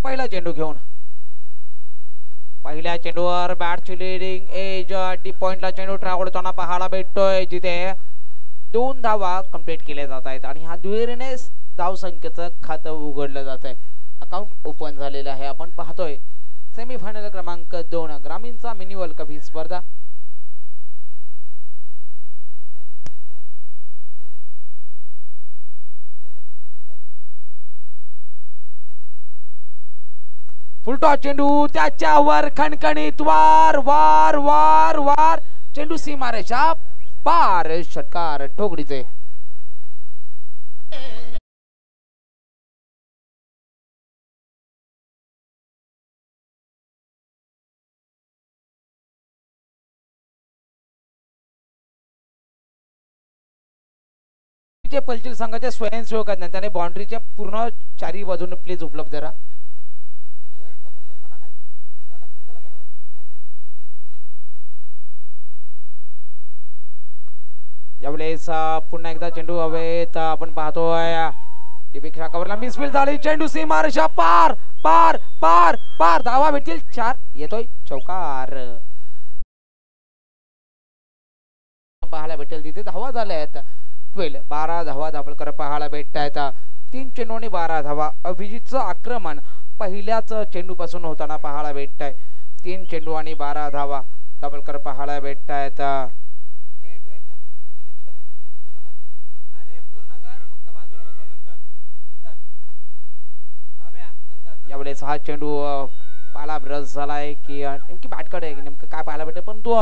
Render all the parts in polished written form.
पहिला चेंडू घेऊन पहिल्या चेंडूवर बॅटची लीडिंग एज डीप पॉइंटला चेंडू ट्रॅव्हल होताना पाहायला भेटतोय, जिथे 2 धावा कंप्लीट केल्या जात आहेत आणि हा दुहेरीने धाव संख्येचं खातं उघडलं जात आहे. अकाउंट ओपन झालेलं आहे. आपण पाहतोय सेमीफायनल क्रमांक 2 ग्रामीणचा मिनी वर्ल्ड कप ही स्पर्धा फुलटॉस चेंडू त्याच्यावर खणखणीत वार वार वार वार चेंडू सीमारेषा पार षटकार ठोकरीचे. पलचील संघाचे स्वयंसेवक आहेत त्याने बाउंड्रीच्या पूर्ण चारी बाजूने प्लेज उपलब्ध करा. यावेळेस पुन्हा एकदा चेंडू हवेत. आपण पाहतोय दीपिका कवरला मिसफील्ड झाली. चेंडू सीमारेषा पार पार पार पार धावा भेटतील 4 येतोय चौकार पाहायला भेटेल. तिथे धावा झाल्या आहेत 12 धावा धावलकर पाहायला भेटत आहेत. 3 चेंडू आणि 12 धावा. अभिजितचं आक्रमण पहिल्याच चेंडू पासून होताना पाहायला भेटत आहे. 3 चेंडू आणि 12 धावा धावलकर पाहायला भेटत आहेत. यावेळेस हा चेंडू पाहायला ब्रश झालाय की नेमकी बॅटकडे नेमकं काय पाहायला भेटेल, परंतु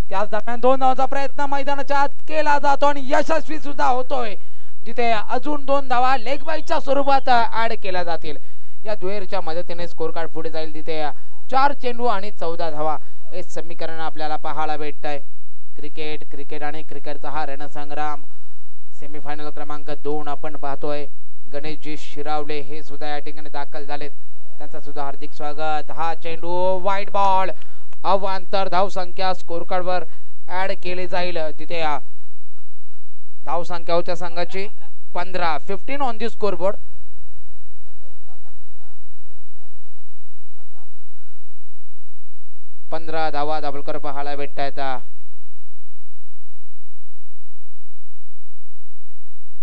त्याच दरम्यान 2 धावांचा प्रयत्न मैदानाच्या आत केला जातो आणि यशस्वी सुद्धा होतोय, जिथे अजून 2 धावा लेग बाईच्या स्वरूपात ऍड केल्या जातील. या दुहेरीच्या मदतीने स्कोर कार्ड पुढे जाईल, तिथे 4 चेंडू आणि 14 धावा हे समीकरण आपल्याला पाहायला भेटत आहे. क्रिकेट क्रिकेट आणि क्रिकेटचा हा रणसंग्राम सेमीफायनल क्रमांक 2 आपण पाहतोय. गणेशजी शिरावले हे सुद्धा या ठिकाणी दाखल झालेत, त्यांचा सुद्धा हार्दिक स्वागत. हा चेंडू वाईट बॉल अवांतर धाव संख्या स्कोर कार्ड वर ऍड केली जाईल, तिथे धाव संख्या होत्या संघाची 15 ऑन दी स्कोर बोर्ड. पंधरा धावा धावलकर पाहायला भेटत आहेत.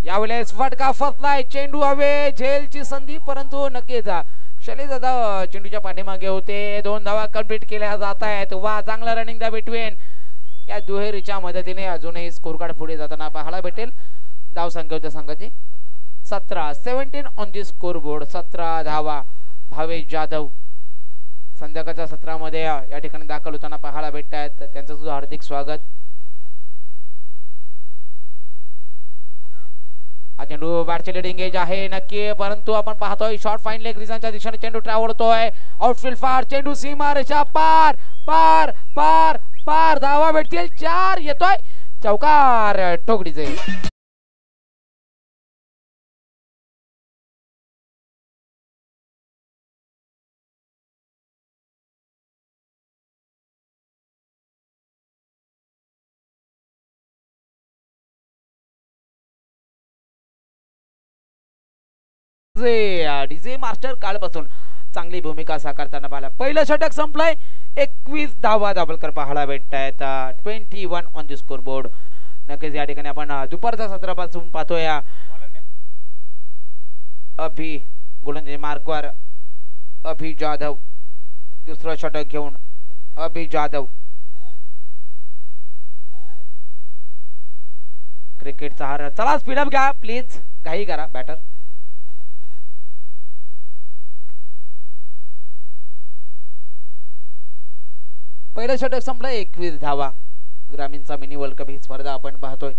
यावेळेस फटका फसलाय. चेंडू हवे झेलची संधी, परंतु नक्कीच शैलेश दादा चेंडूच्या पाठीमागे होते. 2 धावा कंप्लीट केल्या जात आहेत. वा चांगला रनिंग द बिटवीन. या दुहेरीच्या मदतीने अजूनही स्कोर कार्ड पुढे जाताना पाहायला भेटेल. धाव संख्या होत्या संघाची 17 ऑन दी स्कोर बोर्ड. 17 धावा भावेश जाधव संध्याकाळच्या सत्रामध्ये या ठिकाणी दाखल होताना पाहायला भेटत आहेत, त्यांचं सुद्धा हार्दिक स्वागत. हा चेंडू बॅटचे लीडिंग एज आहे नक्की, परंतु आपण पाहतोय शॉर्ट फाईन लेग रिझनच्या दिशेने चेंडू ट्रॅव्हल होतोय. आउटफील्ड फार चेंडू सीमारेषा पार पार पार पार धावा भेटतील 4 येतोय चौकार ठोकरीचे. डीजे मास्टर कालपासून चांगली भूमिका साकारताना पाहिला. पहिलं षटक संपलंय. 21 धावा धावलकर पाहायला भेटत आहेत. 21 ऑन द स्कोर बोर्ड. नक्कीच या ठिकाणी आपण दुपारच्या सत्रापासून पाहतोय अभि गोलंदाजी मार्कवर अभि जाधव दुसरं षटक घेऊन अभि जाधव. क्रिकेटचा हार. चला स्पीडअप घ्या प्लीज, काही करा बॅटर. पहिलं षटक संपलं. 21 धावा. ग्रामीणचा मिनी वर्ल्ड कप ही स्पर्धा आपण पाहतोय.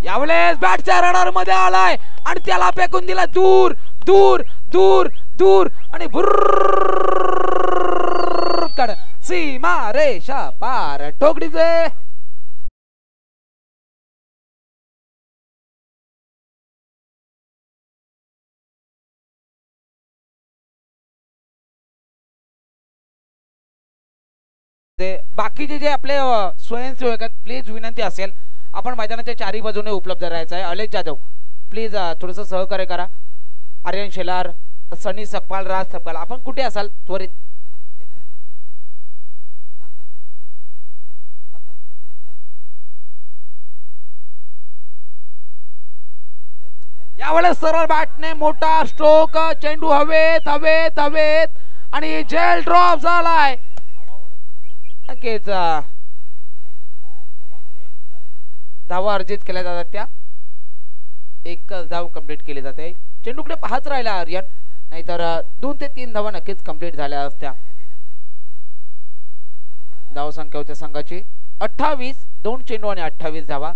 यावेळेस बॅटच्या रडार मध्ये आलाय आणि त्याला फेकून दिला दूर दूर दूर दूर आणि भुर्रकड सीमा रेषा पार ठोकरीचे. बाकीचे जे आपले स्वयंसेवक आहेत प्लीज विनंती असेल आपण मैदानाच्या चारी बाजूने उपलब्ध राहायचं आहे. अलेश जाधव प्लीज थोडंसं सहकार्य करा. आर्यन शेलार, सनी सकपाल, राज सकपाल आपण कुठे असाल त्वरित. यावेळेस सरळ बॅटने मोठा स्ट्रोक, चेंडू हवेत हवेत हवेत आणि जेल ड्रॉप झालाय. नक्कीच धावा अर्जित केल्या जातात त्या एकच धाव कंप्लीट केली जाते. चेंडूकडे पाहत राहिला आर्यन नाहीतर 2 ते 3 धावा नक्कीच कंप्लीट झाल्या असत्या. धाव संख्या होत्या संघाची 28, 2 चेंडू आणि 28 धावा.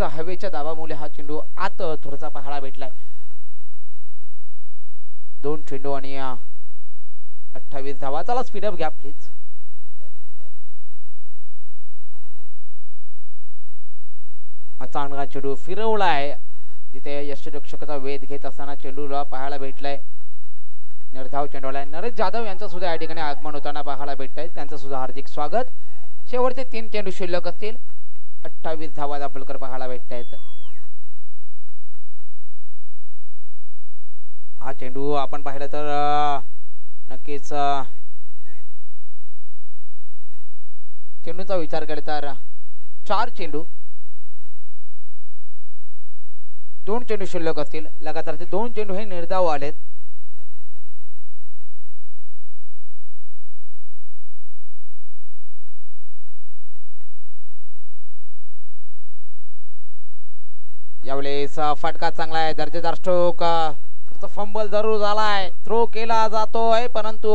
हवेच्या दाबामुळे हा चेंडू आत थोडासा पहायला भेटलाय. 2 चेंडू आणि 28 धावा. चला स्पीडअप घ्या प्लीज. चांगला चेंडू फिरवलाय जिथे यष्टिरक्षकाचा वेध घेत असताना चेंडूला पाहायला भेटलाय. निर्धाव चेंडूला नरेश जाधव यांचं सुद्धा या ठिकाणी आगमन होताना पाहायला भेटतंय. त्यांचं सुद्धा हार्दिक स्वागत. शेवटचे 3 चेंडू शिल्लक असतील. 28 धावा दाखलकर पाहायला भेटतायत. हा चेंडू आपण पाहिलं तर नक्कीच चेंडूचा विचार केला तर 4 चेंडू 2 चेंडू शिल्लक असतील. लगातारचे 2 चेंडू हे निर्धाव आलेत. यावेळेस फटका चांगला आहे. दर्जेदार स्ट्रोक. फंबल जरूर झालाय. थ्रो केला जातोय परंतु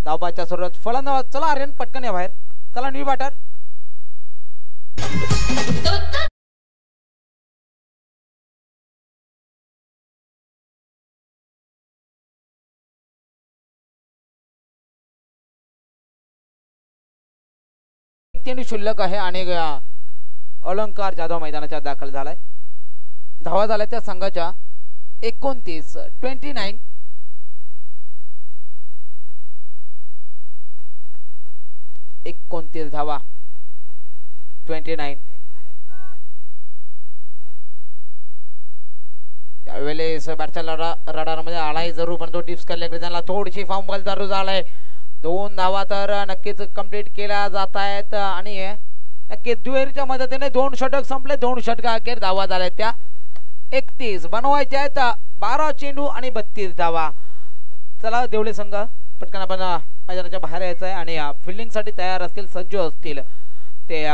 धावबाच्या सुरुवात फलंदाज. चला आर्यन पटकन या बाहेर. चला न्यू बॅटर. चेंडू शिल्लक आहे आणि अलंकार जाधव मैदानाच्या दाखल झालाय. धावा झाल्या त्या संघाच्या 29, 29. धावा 29. यावेळेस बॅटच्या रडारमध्ये आलाय जरूर परंतु टिप्स करल्याकडे त्यांना थोडीशी फंबल जरूर झालाय. 2 धावा तर नक्कीच कंप्लीट केल्या जात आहेत आणि नक्कीच दुहेरीच्या मदतीने 2 षटक संपले. 2 षटक अखेर धावा झाल्या त्या 31 बनवायचे आहेत. 12 चेंडू आणि 32 धावा. चला देवळे संघ पटकन आपण मैदानाच्या बाहेर यायचं आहे आणि फिल्डिंग साठी तयार असतील, सज्ज असतील ते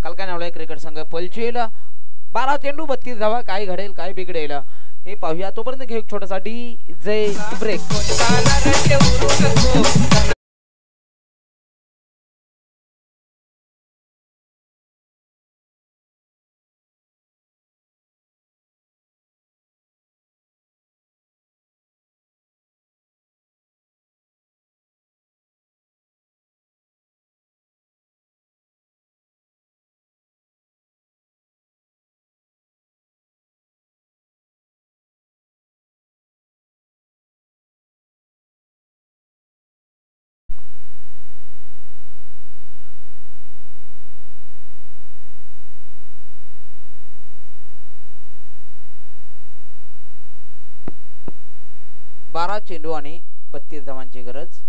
कलकानावळे क्रिकेट संघ पलचील. 12 चेंडू 32 धावा. काय घडेल काय बिघडेल हे पाहूया. तोपर्यंत घेऊ एक छोटासा DJ ब्रेक. बारा चेंडू आणि 32 धावांची गरज.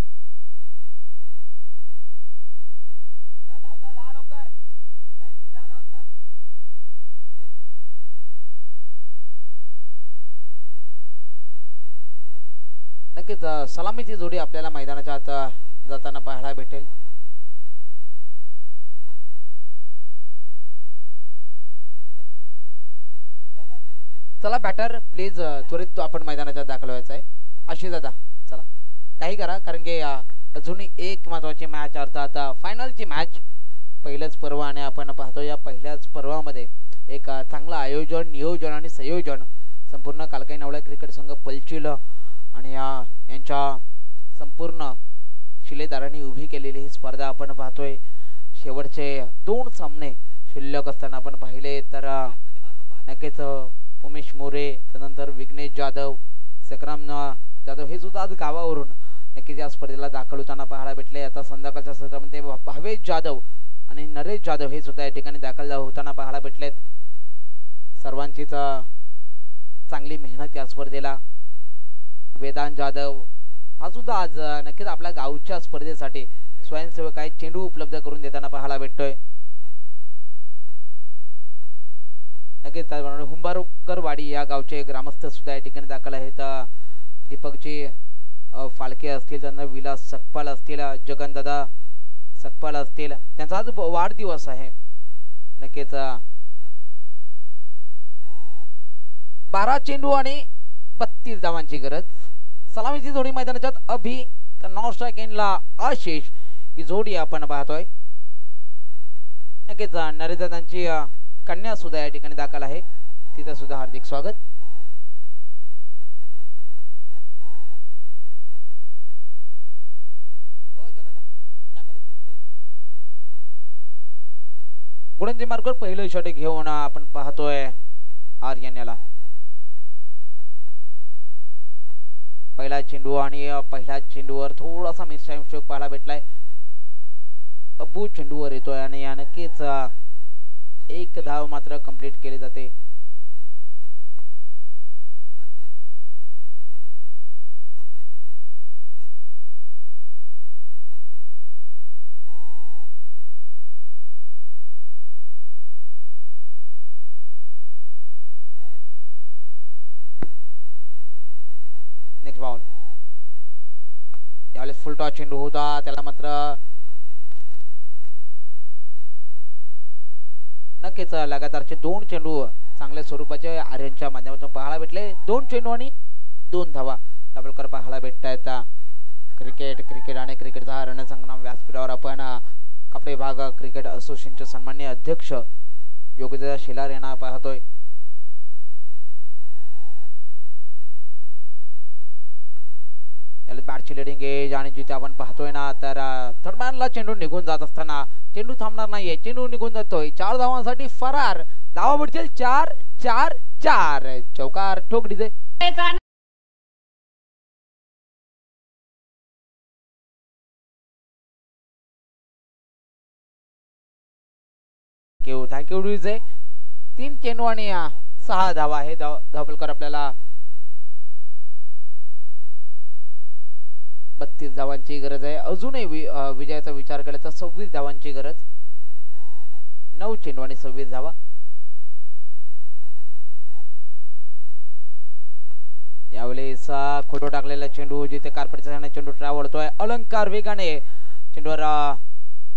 नक्कीच सलामीची जोडी आपल्याला मैदानाच्या आत जाताना पाहायला भेटेल. चला बॅटर प्लीज त्वरित आपण मैदानाच्या दाखल व्हायचं आहे. आशिष दादा चला काही करा कारण की अजून एक महत्त्वाची मॅच अर्थात फायनलची मॅच. पहिलंच पर्व आणि आपण पाहतो या पहिल्याच पर्वामध्ये एक चांगलं आयोजन, नियोजन आणि संयोजन संपूर्ण कालकाईनावळे क्रिकेट संघ पलचील आणि यांच्या संपूर्ण शिलेदारांनी उभी केलेली ही स्पर्धा आपण पाहतोय. शेवटचे 2 सामने शिल्लक असताना आपण पाहिले तर नक्कीच उमेश मोरे, त्यानंतर विघ्नेश जाधव, सकराम जाधव हे सुद्धा आज गावावरून नक्कीच या स्पर्धेला दाखल होताना पाहायला भेटले. आता संध्याकाळच्या सत्रामध्ये भावेश जाधव आणि नरेश जाधव हे सुद्धा या ठिकाणी दाखल होताना पाहायला भेटलेत. सर्वांचीच चांगली मेहनत या स्पर्धेला. वेदांत जाधव हा सुद्धा आज नक्कीच आपल्या गावच्या स्पर्धेसाठी स्वयंसेवक आहेत चेंडू उपलब्ध करून देताना पाहायला भेटतोय. नक्कीच हुंबारकरवाडी या गावचे ग्रामस्थ सुद्धा या ठिकाणी दाखल आहेत. दीपकजी फाळके असतील, त्यांना विलास सकपाल असतील, जगनदादा सकपाल असतील, त्यांचा आज वाढदिवस आहे. नक्कीच 12 चेंडू आणि 32 धावांची गरज. सलामीची जोडी मैदानाच्यात अभि तर 9 सेकंडला आशिष ही जोडी आपण पाहतोय. नक्कीच नरेदादांची कन्या सुद्धा या ठिकाणी दाखल आहे, तिथं सुद्धा हार्दिक स्वागत. गुणंजी मार्गावर पहिलं शॉट घेऊन आपण पाहतोय आर्यन याला. पहिला चेंडू आणि पहिल्या चेंडूवर थोडासा मिसशॉट पाहायला भेटलाय. अब्बू चेंडूवर येतोय आणि या नक्कीच एक धाव मात्र कंप्लीट केली जाते. Next ball. यावेळेस फुल टॉस चेंडू होता, त्याला मात्र नक्कीच लगातारचे 2 चेंडू चांगल्या स्वरूपाचे आर्यनच्या माध्यमातून पाहायला भेटले. 2 चेंडू आणि 2 धावा डबलकर पाहायला भेटत आहेत. क्रिकेट आणि क्रिकेटचा रणसंग्राम व्यासपीठावर आपण कपडे विभाग क्रिकेट असोसिएशनचे सन्माननीय अध्यक्ष योगेश शेलार यांना पाहतोय. बॅटची लिडिंग एज आणि जिथे आपण पाहतोय ना, तर थर्डमॅनला चेंडू निघून जात असताना चेंडू थांबणार नाहीये, चेंडू निघून जातोय. 4 धावांसाठी फरार. धावा भेटतील 4-4-4. चौकार ठोक डीजे. Thank you DJ. 3 चेंडू आणि 6 धावा आहे धावलकर आपल्याला 32 धावांची गरज आहे. अजूनही विजयाचा विचार केला तर 26 धावांची गरज. 9 चेंडू आणि 26 धावा. यावेळेस खोटो टाकलेला चेंडू जिथे कार्पेटचा चेंडू ट्रॅव्हलतोय. अलंकार वेगाने चेंडूवर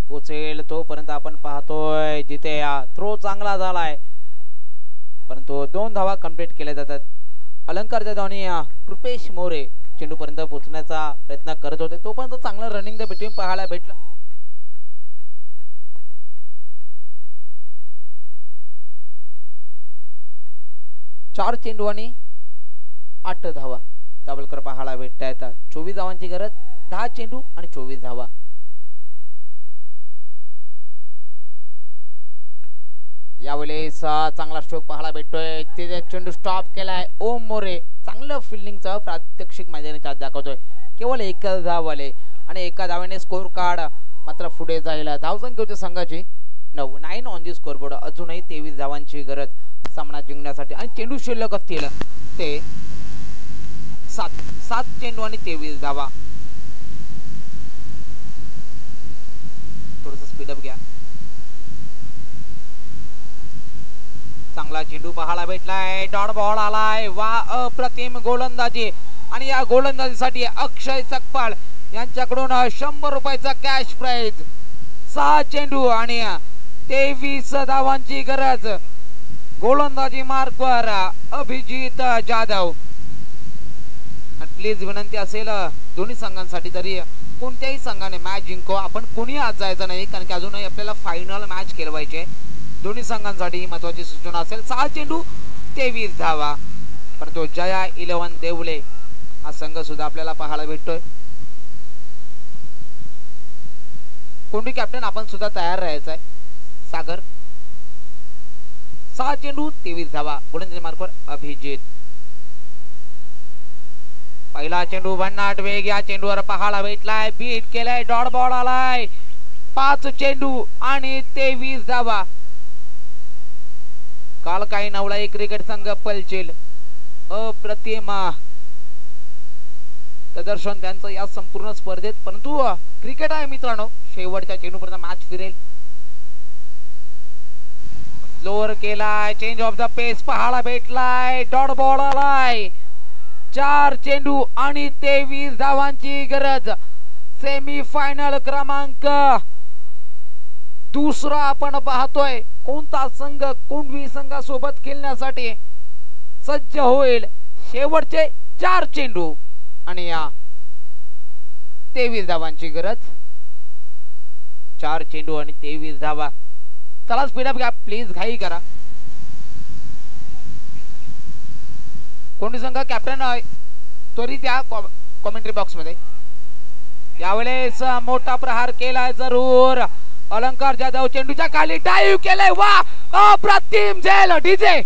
पोचेल तोपर्यंत आपण पाहतोय जिथे थ्रो चांगला झालाय, परंतु 2 धावा कंप्लीट केल्या जातात. अलंकार जाधव आणि रुपेश मोरे चेंडू पर्यंत पोहोचण्याचा प्रयत्न करत होते, तोपर्यंत चांगलं रनिंग द बिटवीन पाहायला भेटलं. चार चेंडू आणि 8 धावा दाभोलकर पाहायला भेटत आहेत. 24 धावांची गरज. 10 चेंडू आणि 24 धावा. यावेळेस चांगला स्ट्रोक पाहायला भेटतोय. ते चेंडू स्टॉप केलाय. ओम मोरे चांगलं फिल्डिंगचं प्रात्यक्षिक मैदानाच्या दाखवतोय. केवळ 1 धाव आले आणि 1 धावेने स्कोर कार्ड मात्र पुढे जाईल. धावसंख्या होती संघाची 9 ऑन दी स्कोरबोर्ड. अजूनही 23 धावांची गरज सामना जिंकण्यासाठी आणि चेंडू शिल्लक असतील ते 7 चेंडू आणि 23 धावा. थोडस स्पीडअप घ्या. चांगला चेंडू पाहायला भेटलाय. डॉट बॉल आलाय. वा अप्रतिम गोलंदाजी आणि या गोलंदाजीसाठी अक्षय सकपाळ यांच्याकडून 100 रुपयाचा कॅश प्राइज. 6 चेंडू आणि 23 धावांची गरज. गोलंदाजी मार्कवर अभिजित जाधव. प्लीज विनंती असेल दोन्ही संघांसाठी, जरी कोणत्याही संघाने मॅच जिंको आपण कोणी आज जायचं नाही, कारण की अजूनही आपल्याला फायनल मॅच खेळवायचे. दोन्ही संघांसाठी महत्वाची सूचना असेल. 6 चेंडू 23 धावा. परंतु जया 11 देवले हा संघ सुद्धा आपल्याला पाहायला भेटतोय. कोंडी कॅप्टन आपण सुद्धा तयार राहायचं आहे. सागर 6 चेंडू 23 धावा. गोलंदाजी मार्कवर अभिजित. पहिला चेंडू भन्नाट वेग या चेंडूवर पहायला भेटलाय. बीट केलाय. डॉट बॉल आलाय. 5 चेंडू आणि 23 धावा. काल काही नवलाई क्रिकेट संघ पलचेल अप्रतिम प्रदर्शन त्यांचं या संपूर्ण स्पर्धेत. परंतु क्रिकेट आहे मित्रांनो, शेवटच्या चेंडूपर्यंत मॅच फिरेल. स्लोअर केलाय. चेंज ऑफ द पेस पहायला भेटलाय. डॉट बॉल आलाय. 4 चेंडू आणि 23 धावांची गरज. सेमी फायनल क्रमांक दुसरा आपण पाहतोय. कोणता संघ कोंडवी संघासोबत खेळण्यासाठी सज्ज होईल. शेवटचे 4 चेंडू आणि या 23 धावांची गरज. 4 चेंडू आणि 23 धावा. चला स्पीडअप घ्या प्लीज, घाई करा. कोंडवी संघ कॅप्टन त्वरित या कॉमेंट्री बॉक्स मध्ये. यावेळेस मोठा प्रहार केलाय जरूर. अलंकार जाधव चेंडूच्या खाली डाईव्ह केले. वा अप्रतिम झेल. डीजे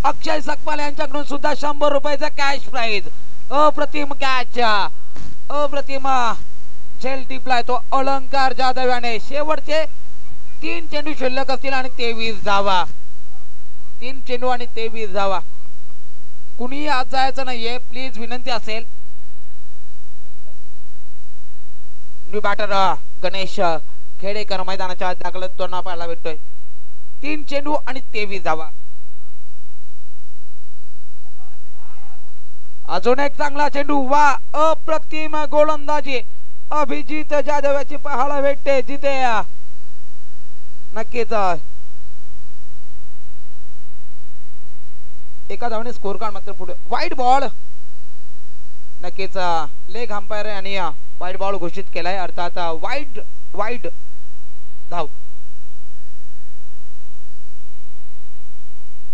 अक्षय सकपाल यांच्याकडून सुद्धा 100 रुपयाचा कॅश प्राइज. अप्रतिम कॅच. अप्रतिम झेल टिपलाय तो अलंकार जाधव याने. शेवटचे 3 चेंडू शिल्लक असतील आणि 23 धावा. 3 चेंडू आणि 23 धावा. कुणी आज जायचं नाहीये प्लीज, विनंती असेल. न्यू बॅटर गणेश खेडेकर मैदानाच्या दाखलत तोरणा पाहायला भेटतोय. 3 चेंडू आणि 23 धावा. अजून एक चांगला चेंडू. वा अप्रतिम गोलंदाजी अभिजित जाधव याची पाहायला भेटते. जिथे नक्कीच एका धावने स्कोर कार्ड मात्र पुढे. White ball. नक्कीच लेग अंपायर यांनी वाईट बॉल घोषित केलाय. अर्थात वाईट धाव.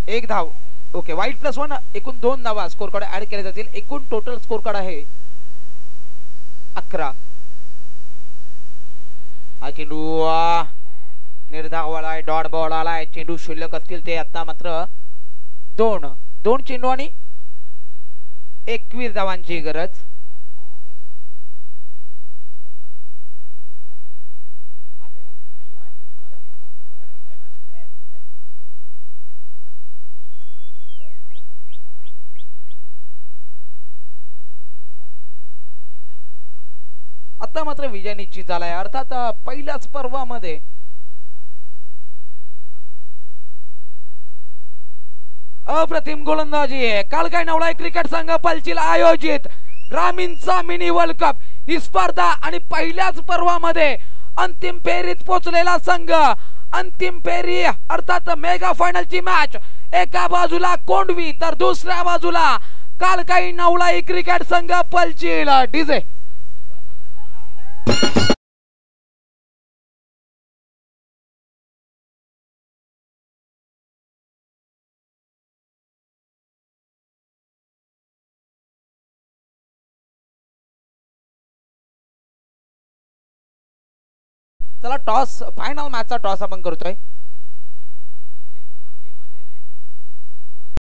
1 धाव. ओके. वाईट +1 एकूण 2 धावा स्कोर कार्ड ऍड केले जातील. एकूण टोटल स्कोर कार्ड आहे 11. हा चेंडू निर्धावाला डॉट बॉल आलाय. चेंडू शिल्लक असतील ते आता मात्र 2 चेंडू आणि 21 धावांची गरज. आता मात्र विजय निश्चित झालाय. अर्थात पहिल्याच पर्वामध्ये अप्रतिम गोलंदाजी आहे. काल काय नवलाई क्रिकेट संघ पलचील आयोजित ग्रामीणचा मिनी वर्ल्ड कप ही स्पर्धा आणि पहिल्याच पर्वामध्ये अंतिम फेरीत पोहोचलेला संघ. अंतिम फेरी अर्थात मेगा फायनलची मॅच. एका बाजूला कोंडवी तर दुसऱ्या बाजूला काल काही नवलाई क्रिकेट संघ पलचील. डीजे चला टॉस, फायनल मॅचचा टॉस आपण करतोय.